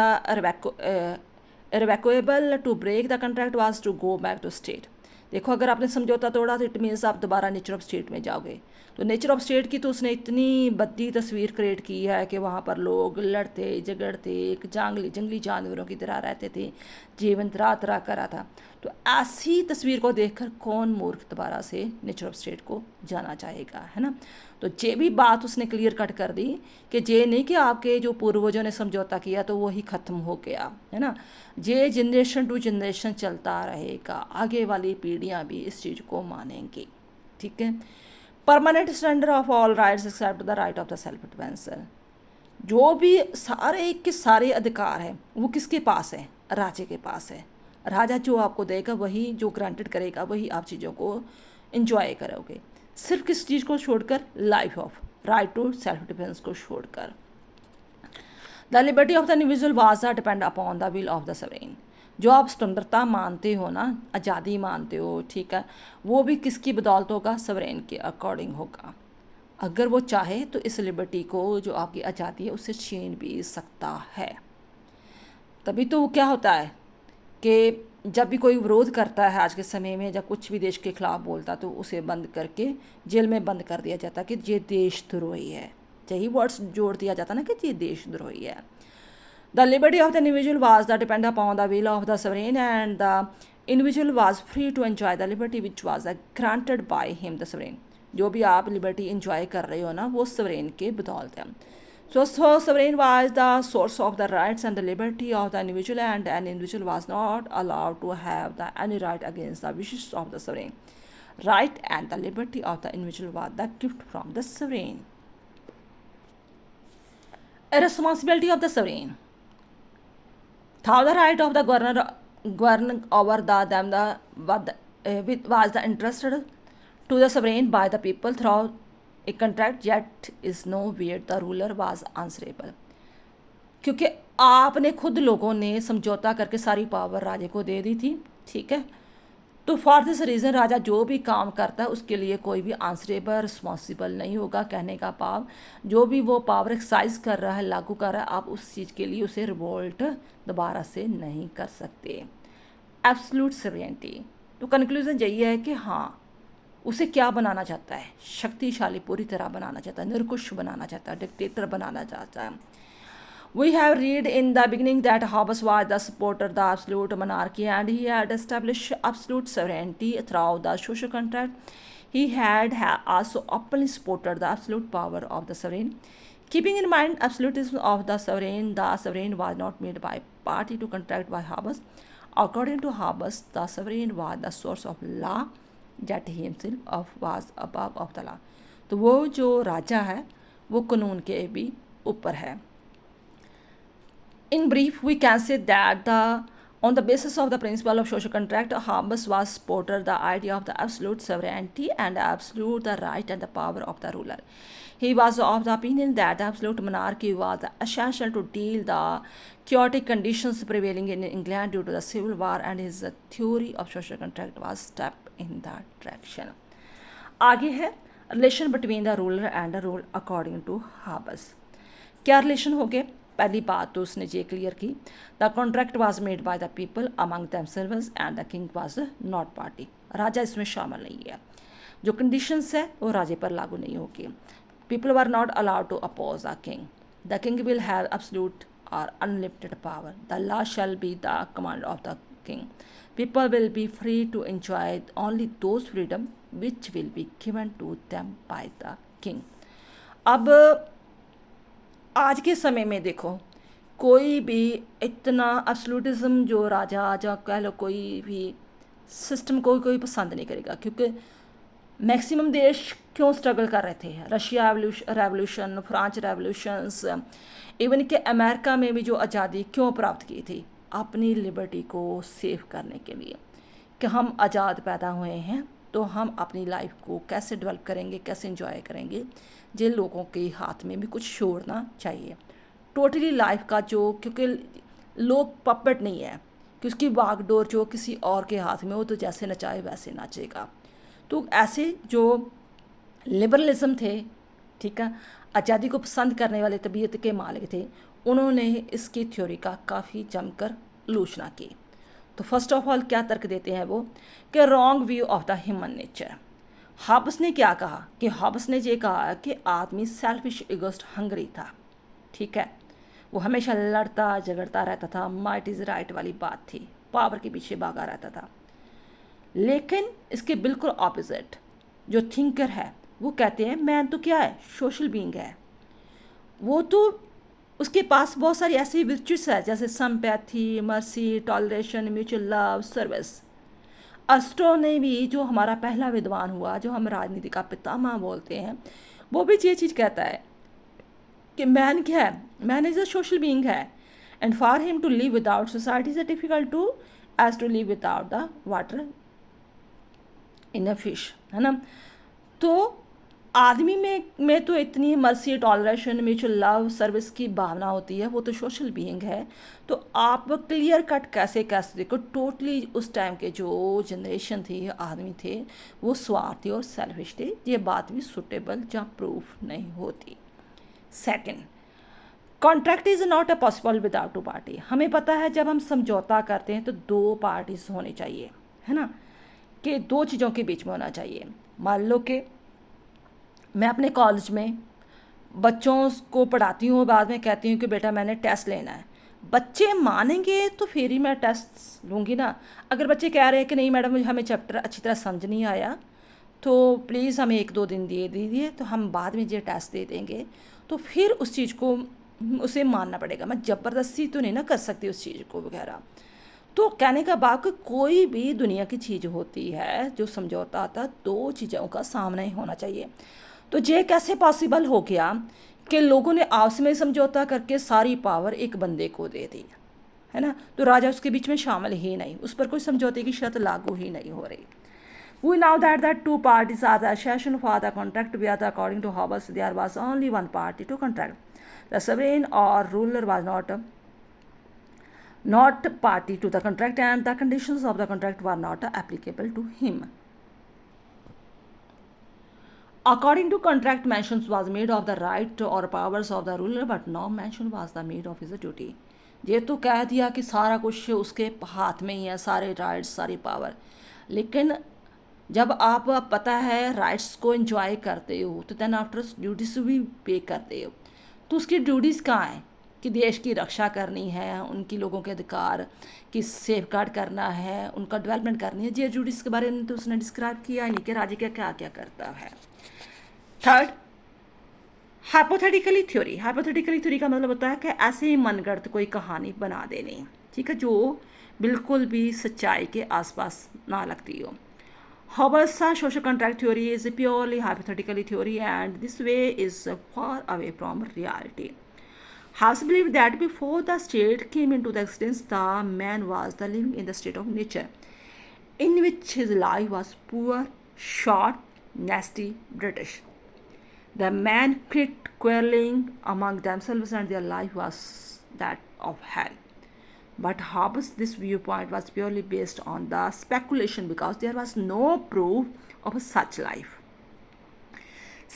irrevocable, to break the contract was to go back to state. देखो, अगर आपने समझौता तोड़ा तो इट मीन्स आप दोबारा नेचर ऑफ स्टेट में जाओगे। तो नेचर ऑफ स्टेट की तो उसने इतनी बद्दी तस्वीर क्रिएट की है कि वहाँ पर लोग लड़ते झगड़ते, एक जंगली जानवरों की तरह रहते थे, जीवन तरह तरह का रहा था। तो ऐसी तस्वीर को देखकर कौन मूर्ख दोबारा से नेचर ऑफ स्टेट को जाना चाहेगा, है ना। तो ये भी बात उसने क्लियर कट कर दी कि ये नहीं कि आपके जो पूर्वजों ने समझौता किया तो वही ख़त्म हो गया, है ना। ये जनरेशन टू जनरेशन चलता रहेगा, आगे वाली पीढ़ियाँ भी इस चीज़ को मानेंगी, ठीक है। Permanent standard of all rights except the right of the self defence. जो भी सारे के सारे अधिकार हैं वो किसके पास है, राजे के पास है। राजा जो आपको देगा वही, जो ग्रांटेड करेगा वही आप चीज़ों को इंजॉय करोगे, सिर्फ किस चीज़ को छोड़कर, life of right to self defence को छोड़कर। The liberty of the individual was depend upon the will of the sovereign. जो आप स्वतंत्रता मानते हो ना, आज़ादी मानते हो, ठीक है, वो भी किसकी बदौलत होगा, सवरेन के अकॉर्डिंग होगा। अगर वो चाहे तो इस लिबर्टी को, जो आपकी आज़ादी है, उससे छीन भी सकता है। तभी तो क्या होता है कि जब भी कोई विरोध करता है आज के समय में, जब कुछ भी देश के खिलाफ बोलता तो उसे बंद करके जेल में बंद कर दिया जाता कि ये देशद्रोही है। यही वर्ड्स जोड़ दिया जाता ना कि ये देशद्रोही है। The liberty of the individual was the depend upon the will of the sovereign, and the individual was free to enjoy the liberty which was granted by him the sovereign. जो भी आप लिबर्टी इंजॉय कर रहे हो ना, वो सवरेन के बदौलत है। So sovereign was the source of the rights and the liberty of the individual, and an individual was not allowed to have any right against the wishes of the sovereign. right and the liberty of the individual was the gift from the sovereign. A responsibility of the sovereign. Thou the right of the governor over them was the entrusted to the sovereign by the people through a contract, yet is nowhere the ruler was answerable. क्योंकि आपने खुद लोगों ने समझौता करके सारी power राजे को दे दी थी, ठीक है। तो फॉर दिस रीज़न राजा जो भी काम करता है उसके लिए कोई भी आंसरेबल रिस्पॉन्सिबल नहीं होगा। कहने का भाव जो भी वो पावर एक्सरसाइज कर रहा है, लागू कर रहा है, आप उस चीज़ के लिए उसे रिवोल्ट दोबारा से नहीं कर सकते। Absolute sovereignty. तो कंक्लूजन यही है कि हाँ, उसे क्या बनाना चाहता है, शक्तिशाली पूरी तरह बनाना चाहता है, निरकुश बनाना चाहता है, डिक्टेटर बनाना चाहता है। We have read in the beginning that Hobbes was the supporter of the absolute monarchy and he had established absolute sovereignty through the social contract. He had also openly supported the absolute power of the sovereign. Keeping in mind absolutism of the sovereign was not made by party to contract by Hobbes. According to Hobbes, the sovereign was the source of law, that he himself was above of the law. तो वो जो राजा है वो कानून के भी ऊपर है। In brief, we can say that on the basis of the principle of social contract, Hobbes was supported the idea of the absolute sovereignty and absolute the right and the power of the ruler. He was of the opinion that the absolute monarchy was essential to deal the chaotic conditions prevailing in England due to the civil war, and his theory of social contract was step in that direction. आगे है relation between the ruler and the rule according to Hobbes. क्या relation हो गए? पहली बात तो उसने ये क्लियर की, the contract was made by the people among themselves and the king was not party. राजा इसमें शामिल नहीं है। जो कंडीशंस है वो राजे पर लागू नहीं होगी। People were not allowed to oppose the king. The king will have absolute और unlimited power. The law shall be the command of the king. People will be free to enjoy only those freedom which will be given to them by the king. अब आज के समय में देखो, कोई भी इतना एब्सोल्यूटिज्म जो राजा या कह लो कोई भी सिस्टम को कोई पसंद नहीं करेगा, क्योंकि मैक्सिमम देश क्यों स्ट्रगल कर रहे थे। Russia revolution, France revolutions, even कि अमेरिका में भी जो आज़ादी क्यों प्राप्त की थी, अपनी लिबर्टी को सेव करने के लिए कि हम आज़ाद पैदा हुए हैं तो हम अपनी लाइफ को कैसे डेवलप करेंगे, कैसे एंजॉय करेंगे, जिन लोगों के हाथ में भी कुछ छोड़ना चाहिए। टोटली लाइफ का जो, क्योंकि लोग पपेट नहीं है कि उसकी बागडोर जो किसी और के हाथ में हो तो जैसे नचाए वैसे नाचेगा। तो ऐसे जो लिबरलिज्म थे, ठीक है, आज़ादी को पसंद करने वाले तबीयत के मालिक थे, उन्होंने इसकी थ्योरी का काफ़ी जमकर आलोचना की। तो फर्स्ट ऑफ ऑल क्या तर्क देते हैं वो कि wrong view of the human nature. Hobbes ने क्या कहा कि हॉब्स ने ये कहा कि आदमी सेल्फिश, इगोस्ट, हंगरी था, ठीक है। वो हमेशा लड़ता झगड़ता रहता था, माइट इज़ राइट वाली बात थी, पावर के पीछे भागा रहता था। लेकिन इसके बिल्कुल ऑपोजिट जो थिंकर है वो कहते हैं मैन तो क्या है, सोशल बीइंग है। वो तो उसके पास बहुत सारी ऐसी विर्चुअस है जैसे sympathy, mercy, toleration, mutual love, service. Aristo ने भी, जो हमारा पहला विद्वान हुआ, जो हम राजनीति का पितामह बोलते हैं, वो भी ये चीज़ कहता है कि मैन क्या है, man is a social being है, and for him to live without society is a difficult to as to live without the water in a fish, है ना। तो आदमी में तो इतनी mercy, toleration, mutual love, service की भावना होती है, वो तो सोशल बीइंग है। तो आप क्लियर कट कैसे देखो, टोटली उस टाइम के जो जनरेशन थी, आदमी थे, वो स्वार्थी और सेल्फिश थे। ये बात भी सुटेबल या प्रूफ नहीं होती। Second, contract is not a possible without two party. हमें पता है जब हम समझौता करते हैं तो दो पार्टीज होने चाहिए, है ना, कि दो चीज़ों के बीच में होना चाहिए। मान लो कि मैं अपने कॉलेज में बच्चों को पढ़ाती हूँ, बाद में कहती हूँ कि बेटा मैंने टेस्ट लेना है, बच्चे मानेंगे तो फिर ही मैं टेस्ट लूँगी ना। अगर बच्चे कह रहे हैं कि नहीं मैडम मुझे हमें चैप्टर अच्छी तरह समझ नहीं आया तो प्लीज़ हमें 1-2 दिन दे दीजिए, तो हम बाद में ये टेस्ट दे देंगे, तो फिर उस चीज़ को उसे मानना पड़ेगा। मैं ज़बरदस्ती तो नहीं ना कर सकती उस चीज़ को वगैरह। तो कहने का भाव कि कोई भी दुनिया की चीज़ होती है जो समझौता आता है, दो चीज़ों का सामना ही होना चाहिए। तो ये कैसे पॉसिबल हो गया कि लोगों ने आपस में समझौता करके सारी पावर एक बंदे को दे दी, है ना? तो राजा उसके बीच में शामिल ही नहीं, उस पर कोई समझौते की शर्त लागू ही नहीं हो रही। We know that the two parties are the session for the contract where according to Hobbes there was only one party to contract. The sovereign or ruler was not party to the contract and the conditions of the contract were not applicable to him. According to contract, mentions was made of the right or powers of the ruler, but no mention was the made of his duty. ये तो कह दिया कि सारा कुछ उसके हाथ में ही है, सारे राइट्स सारी पावर, लेकिन जब आप पता है राइट्स को एंजॉय करते हो तो देन आफ्टर ड्यूटीज भी पे करते हो। तो उसकी ड्यूटीज़ कहाँ हैं कि देश की रक्षा करनी है, उनकी लोगों के अधिकार की सेफ गार्ड करना है, उनका डेवलपमेंट करनी है। ये ड्यूटीज़ के बारे में तो उसने डिस्क्राइब किया ही नहीं कि राज्य क्या क्या करता है। Third, hypothetically theory. Hypothetically theory का मतलब होता है कि ऐसे ही मनगढ़ंत कोई कहानी बना देनी, ठीक है, जो बिल्कुल भी सच्चाई के आसपास ना लगती हो। Hobbes' social contract theory is a purely hypothetical theory, and this way is far away from reality. Hobbes believed that before the state came into existence, the man was living in the state of nature, in which his life was poor, short, nasty, British. The men quit quarreling among themselves, and their life was that of hell. But Hobbes' this viewpoint was purely based on the speculation because there was no proof of such life.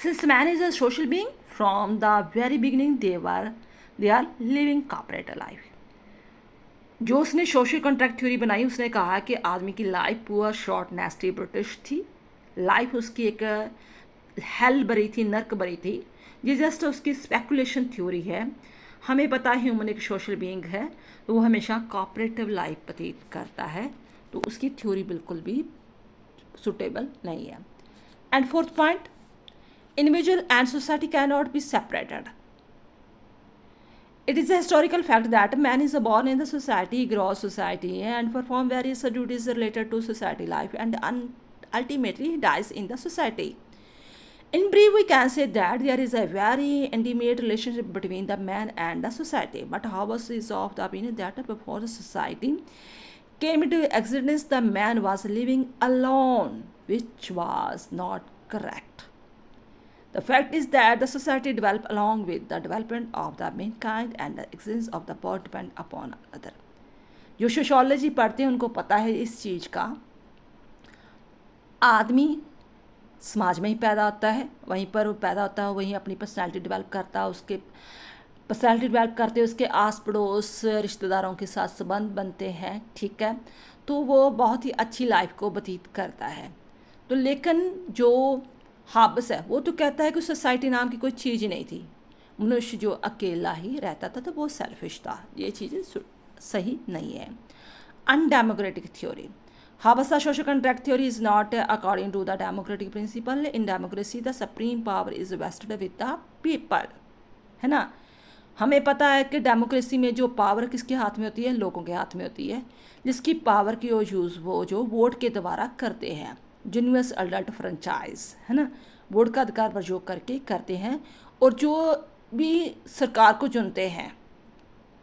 Since man is a social being, from the very beginning they are living corporate life. जो उसने social contract theory बनाई, उसने कहा कि आदमी की life poor, short, नेस्टी, British थी। Life उसकी एक हेल भरी थी, नर्क भरी थी। ये जस्ट उसकी स्पेकुलेशन थ्योरी है। हमें पता है ह्यूमन एक सोशल बीइंग है, तो वो हमेशा कॉपरेटिव लाइफ व्यतीत करता है, तो उसकी थ्योरी बिल्कुल भी सुटेबल नहीं है। And fourth point, individual and society can not be separated. It is a historical fact that man is born in the society, grows society, and perform various duties related to society life, and ultimately dies in the society. In brief, we can say that there is a very intimate relationship between the man and the society. But Hobbes is of the opinion that before the society came into existence, the man was living alone, which was not correct. The fact is that the society developed along with the development of the mankind, and the existence of the both depend upon other. जो sociology पढ़ते हैं उनको पता है इस चीज़ का। आदमी समाज में ही पैदा होता है, वहीं पर वो पैदा होता है, वहीं अपनी पर्सनैलिटी डेवलप करता है, उसके पर्सनैलिटी डेवलप करते हैं, उसके आस पड़ोस रिश्तेदारों के साथ संबंध बनते हैं, ठीक है, तो वो बहुत ही अच्छी लाइफ को व्यतीत करता है। तो लेकिन जो हाब्स है वो तो कहता है कि सोसाइटी नाम की कोई चीज़ ही नहीं थी, मनुष्य जो अकेला ही रहता था तो वो सेल्फिश था। ये चीज़ें सही नहीं है। Undemocratic theory. Hobbes' social contract theory is not according to the democratic principle. In democracy, the supreme power is vested with the people, है ना। हमें पता है कि डेमोक्रेसी में जो पावर किसके हाथ में होती है, लोगों के हाथ में होती है, जिसकी पावर की यूज़ वो जो वोट के द्वारा करते हैं, यूनिवर्स अडल्ट फ्रेंचाइज, है ना, वोट का अधिकार प्रयोग करके करते हैं। और जो भी सरकार को चुनते हैं,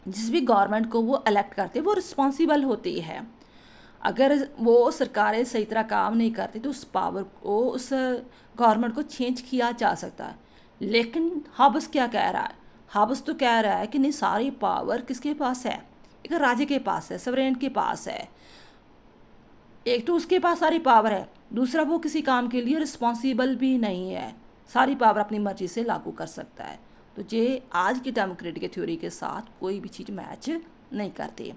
जिस भी गवर्नमेंट को वो इलेक्ट करते हैं, वो रिस्पॉन्सिबल होती है। अगर वो सरकारें सही तरह काम नहीं करती तो उस पावर को, उस गवर्नमेंट को चेंज किया जा सकता है। लेकिन हाब्स क्या कह रहा है? हाब्स तो कह रहा है कि नहीं, सारी पावर किसके पास है? एक राज्य के पास है, सवरेन के पास है। एक तो उसके पास सारी पावर है, दूसरा वो किसी काम के लिए रिस्पॉन्सिबल भी नहीं है, सारी पावर अपनी मर्जी से लागू कर सकता है। तो ये आज की डेमोक्रेटिक थ्योरी के साथ कोई भी चीज़ मैच नहीं करती।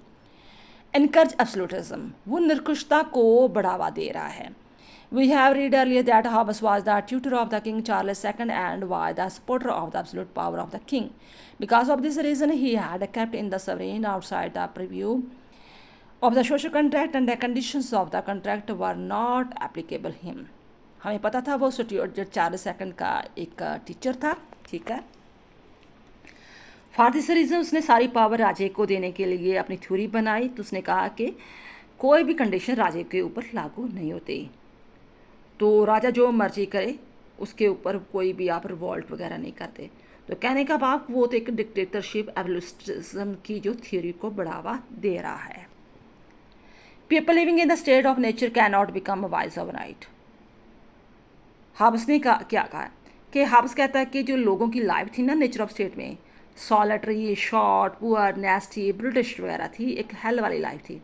एनकरेज एब्सोल्यूटिज्म, वो निरंकुशता को बढ़ावा दे रहा है। We have read earlier that Hobbes was the tutor of the King Charles II and was the supporter of the absolute power of the king. Because of this reason, he had kept in the sovereign outside the preview of the social contract, and the conditions of the contract were not applicable him. हमें पता था वो Charles II का एक teacher था, ठीक है। For this reason उसने सारी पावर राजे को देने के लिए अपनी थ्योरी बनाई। तो उसने कहा कि कोई भी कंडीशन राजे के ऊपर लागू नहीं होती, तो राजा जो मर्जी करे उसके ऊपर कोई भी आप रिवॉल्ट वगैरह नहीं करते। तो कहने का भाव वो तो एक डिक्टेटरशिप एब्सोल्यूटिज्म की जो थ्योरी को बढ़ावा दे रहा है। People living in the state of nature can not become wise overnight. Halves ने क्या कहा कि हाब्स कहता है कि जो लोगों की लाइफ थी ना नेचर ऑफ स्टेट में, सॉलिटरी, शॉर्ट, पुअर, नेस्टी, ब्रिटिश वगैरह थी, एक हेल वाली लाइफ थी।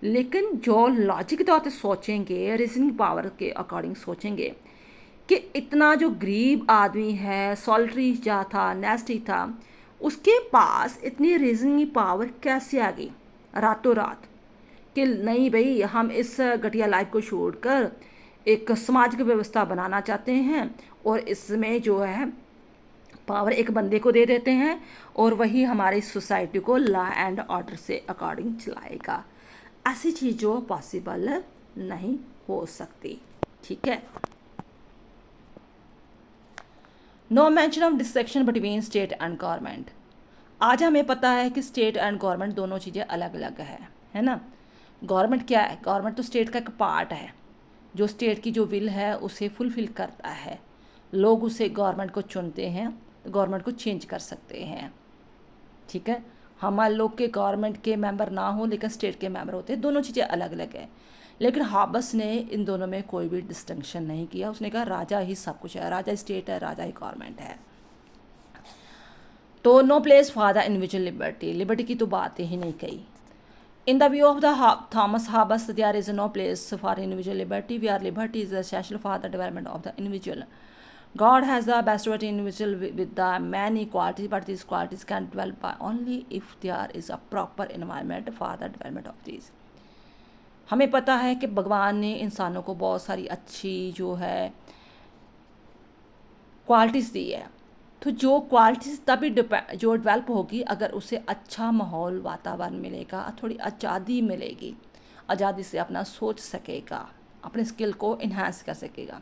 लेकिन जो लॉजिक के तौर पर सोचेंगे, रीजनिंग पावर के अकॉर्डिंग सोचेंगे कि इतना जो गरीब आदमी है, सॉलिटरी जा था, नेस्टी था, उसके पास इतनी रीजनिंग पावर कैसे आ गई रातों रात कि नहीं भाई हम इस घटिया लाइफ को छोड़कर एक सामाजिक व्यवस्था बनाना चाहते हैं और इसमें जो है पावर एक बंदे को दे देते हैं और वही हमारी सोसाइटी को लॉ एंड ऑर्डर से अकॉर्डिंग चलाएगा। ऐसी चीज़ जो पॉसिबल नहीं हो सकती। ठीक है। No mention of distinction between state and government. आज हमें पता है कि स्टेट एंड गवर्नमेंट दोनों चीज़ें अलग अलग है ना। गवर्नमेंट क्या है? गवर्नमेंट तो स्टेट का एक पार्ट है जो स्टेट की जो विल है उसे फुलफिल करता है। लोग उसे गवर्नमेंट को चुनते हैं तो गवर्नमेंट को चेंज कर सकते हैं। ठीक है। हमारे लोग के गवर्नमेंट के मेंबर ना हो लेकिन स्टेट के मेंबर होते हैं, दोनों चीज़ें अलग अलग है। लेकिन हाबस ने इन दोनों में कोई भी डिस्टिंक्शन नहीं किया। उसने कहा राजा ही सब कुछ है, राजा स्टेट है, राजा ही गवर्नमेंट है। तो no place for the individual liberty, liberty की तो बात ही नहीं कही। In the view of the Thomas Hobbes, there is no place for individual liberty, where liberty is essential for the development of the individual. God has the best in individual with the many qualities, but these qualities can develop by only if there is a proper environment for the development of these. हमें पता है कि भगवान ने इंसानों को बहुत सारी अच्छी जो है क्वालिटीज़ दी है। तो जो क्वालिटीज़ तभी जो डेवलप होगी अगर उसे अच्छा माहौल, वातावरण मिलेगा, थोड़ी आज़ादी मिलेगी, आज़ादी से अपना सोच सकेगा, अपने स्किल को इन्हांस कर सकेगा।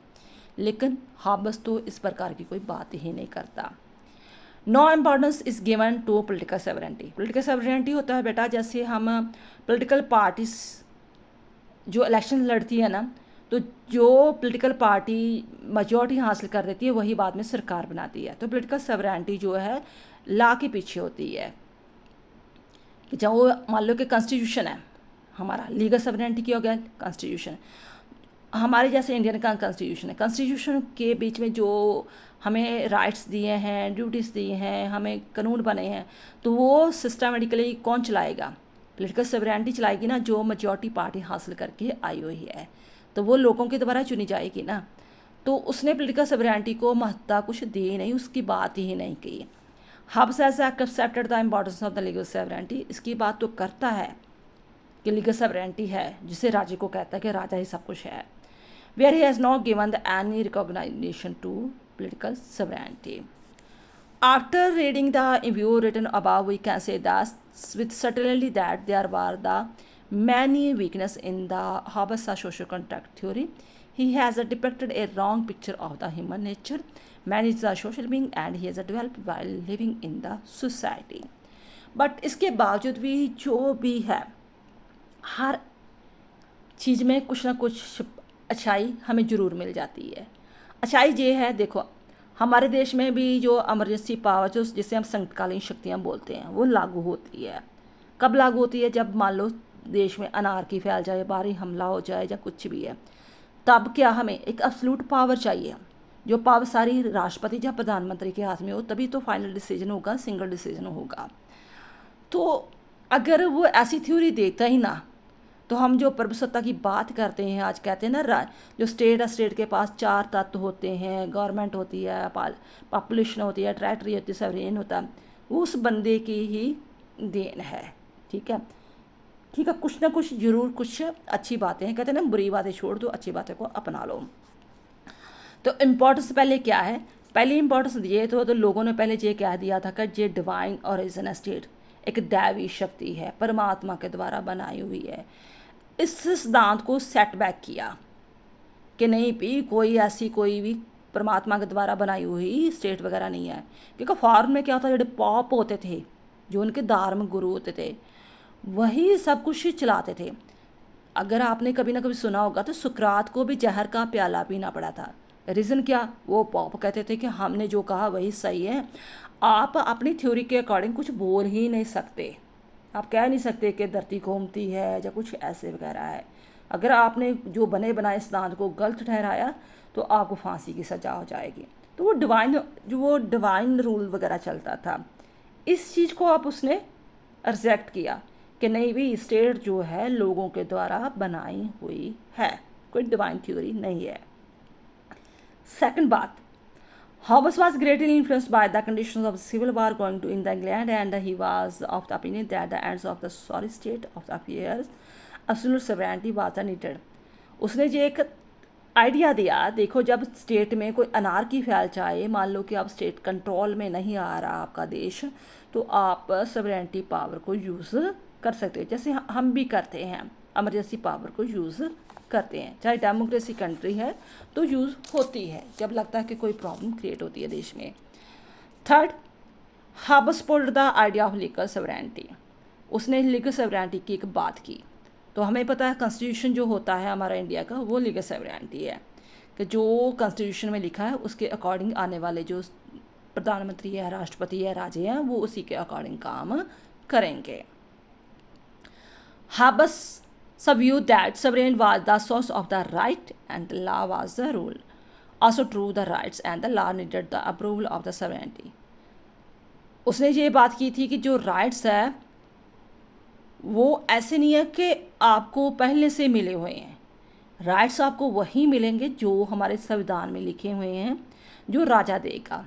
लेकिन हाबस तो इस प्रकार की कोई बात ही नहीं करता। No importance is given to political sovereignty. Political sovereignty होता है बेटा, जैसे हम पोलिटिकल पार्टीज जो इलेक्शन लड़ती है ना, तो जो पॉलिटिकल पार्टी मेजॉरिटी हासिल कर देती है वही बाद में सरकार बनाती है। तो पॉलिटिकल सॉवरेनिटी जो है लॉ के पीछे होती है कि जब वो मान लो कि कॉन्स्टिट्यूशन है हमारा, लीगल सॉवरेनिटी की हो गया कॉन्स्टिट्यूशन, हमारे जैसे इंडियन का कॉन्स्टिट्यूशन है। कॉन्स्टिट्यूशन के बीच में जो हमें राइट्स दिए हैं, ड्यूटीज़ दी हैं, हमें कानून बने हैं, तो वो सिस्टमेटिकली कौन चलाएगा? पॉलिटिकल सॉवरेनिटी चलाएगी ना जो मेजॉरिटी पार्टी हासिल करके आई हुई है, तो वो लोगों के द्वारा चुनी जाएगी ना। तो उसने पॉलिटिकल सॉवरेनिटी को महत्ता कुछ दी नहीं, उसकी बात ही नहीं की। Hobbes has accepted the importance of the legal sovereignty. इसकी बात तो करता है कि लीगल सॉवरेनिटी है जिसे राजे को कहता है कि राजा ही सब कुछ है। Where he has not given the any recognisation to political sovereignty. After reading the view written above, we can say that with certainty that there were the many weaknesses in the Hobbes' social contract theory. He has depicted a wrong picture of the human nature. Man is a social being and he has developed while living in the society. But इसके बावजूद भी जो भी है, हर चीज़ में कुछ ना कुछ अच्छाई हमें ज़रूर मिल जाती है। अच्छाई ये है, देखो हमारे देश में भी जो इमरजेंसी पावर जो जिसे हम संकटकालीन शक्तियाँ बोलते हैं वो लागू होती है। कब लागू होती है? जब मान लो देश में अनारकी फैल जाए, बाहरी हमला हो जाए या कुछ भी है, तब क्या हमें एक एब्सोल्यूट पावर चाहिए, जो पावर सारी राष्ट्रपति या प्रधानमंत्री के हाथ में हो, तभी तो फाइनल डिसीजन होगा, सिंगल डिसीजन होगा। तो अगर वो ऐसी थ्योरी देखता ही ना, तो हम जो प्रभुसत्ता की बात करते हैं आज, कहते हैं ना जो स्टेट है, स्टेट के पास 4 तत्व होते हैं, गवर्नमेंट होती है, पॉपुलेशन होती है, टेरिटरी होती है, सॉवरेन होता है, उस बंदे की ही देन है। ठीक है, ठीक है, कुछ ना कुछ जरूर कुछ अच्छी बातें हैं, कहते हैं ना बुरी बातें छोड़ दो, अच्छी बातें को अपना लो। तो इम्पोर्टेंस पहले क्या है? पहली इम्पोर्टेंस ये तो लोगों ने पहले ये कह दिया था कि ये डिवाइन ओरिजिन स्टेट एक दैवी शक्ति है, परमात्मा के द्वारा बनाई हुई है। इस सिद्धांत को सेटबैक किया कि नहीं भी कोई ऐसी कोई भी परमात्मा के द्वारा बनाई हुई स्टेट वगैरह नहीं है। क्योंकि फॉरेन में क्या होता है, जो पॉप होते थे, जो उनके धार्मिक गुरु होते थे, वही सब कुछ चलाते थे। अगर आपने कभी ना कभी सुना होगा तो सुकरात को भी जहर का प्याला पीना पड़ा था। रीज़न क्या, वो पॉप कहते थे कि हमने जो कहा वही सही है, आप अपनी थ्योरी के अकॉर्डिंग कुछ बोल ही नहीं सकते, आप कह नहीं सकते कि धरती घूमती है या कुछ ऐसे वगैरह है। अगर आपने जो बने बनाए सिद्धांत को गलत ठहराया तो आपको फांसी की सज़ा हो जाएगी। तो वो डिवाइन रूल वगैरह चलता था, इस चीज़ को आप उसने रिजेक्ट किया कि नहीं भी स्टेट जो है लोगों के द्वारा बनाई हुई है, कोई डिवाइन थ्योरी नहीं है। सेकंड बात, Hobbes was greatly influenced by the conditions of the civil war going on in England, and he was of the opinion that the ends of the sorry state of the affairs, absolute sovereignty was needed. उसने जो एक idea दिया, देखो जब state में कोई anarchy फैल जाए, मान लो कि अब स्टेट कंट्रोल में नहीं आ रहा आपका देश, तो आप सवरेंटी पावर को यूज़ कर सकते हो, जैसे हम भी करते हैं, इमरजेंसी पावर को यूज़ करते हैं। चाहे डेमोक्रेसी कंट्री है तो यूज़ होती है जब लगता है कि कोई प्रॉब्लम क्रिएट होती है देश में। Third, Hobbes pulled the idea of legal sovereignty, उसने लीगल सवरेंटी की एक बात की। तो हमें पता है कॉन्स्टिट्यूशन जो होता है हमारा इंडिया का, वो लीगल सवरेंटी है कि जो कॉन्स्टिट्यूशन में लिखा है उसके अकॉर्डिंग आने वाले जो प्रधानमंत्री है, राष्ट्रपति है, राजे हैं, वो उसी के अकॉर्डिंग काम करेंगे। Hobbes So viewed that sovereign was the source of the right and the law was the rule. Also true, the rights and the law needed the approval of the sovereignty. उसने ये बात की थी कि जो rights है वो ऐसे नहीं है कि आपको पहले से मिले हुए हैं, राइट्स आपको वही मिलेंगे जो हमारे संविधान में लिखे हुए हैं, जो राजा देगा।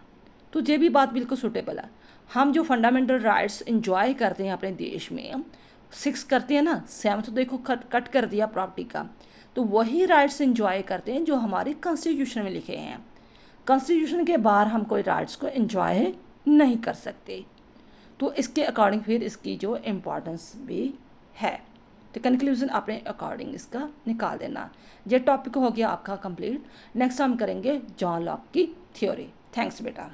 तो ये भी बात बिल्कुल सूटेबल है। हम जो फंडामेंटल राइट्स इंजॉय करते हैं अपने देश में, 6 करते हैं ना, 7 तो देखो कट कर दिया प्रॉपर्टी का, तो वही राइट्स इंजॉय करते हैं जो हमारे कॉन्स्टिट्यूशन में लिखे हैं। कॉन्स्टिट्यूशन के बाहर हम कोई राइट्स को इंजॉय नहीं कर सकते। तो इसके अकॉर्डिंग फिर इसकी जो इम्पोर्टेंस भी है, तो कंक्लूजन अपने अकॉर्डिंग इसका निकाल देना। ये टॉपिक हो गया आपका कंप्लीट। नेक्स्ट हम करेंगे जॉन लॉक की थ्योरी। थैंक्स बेटा।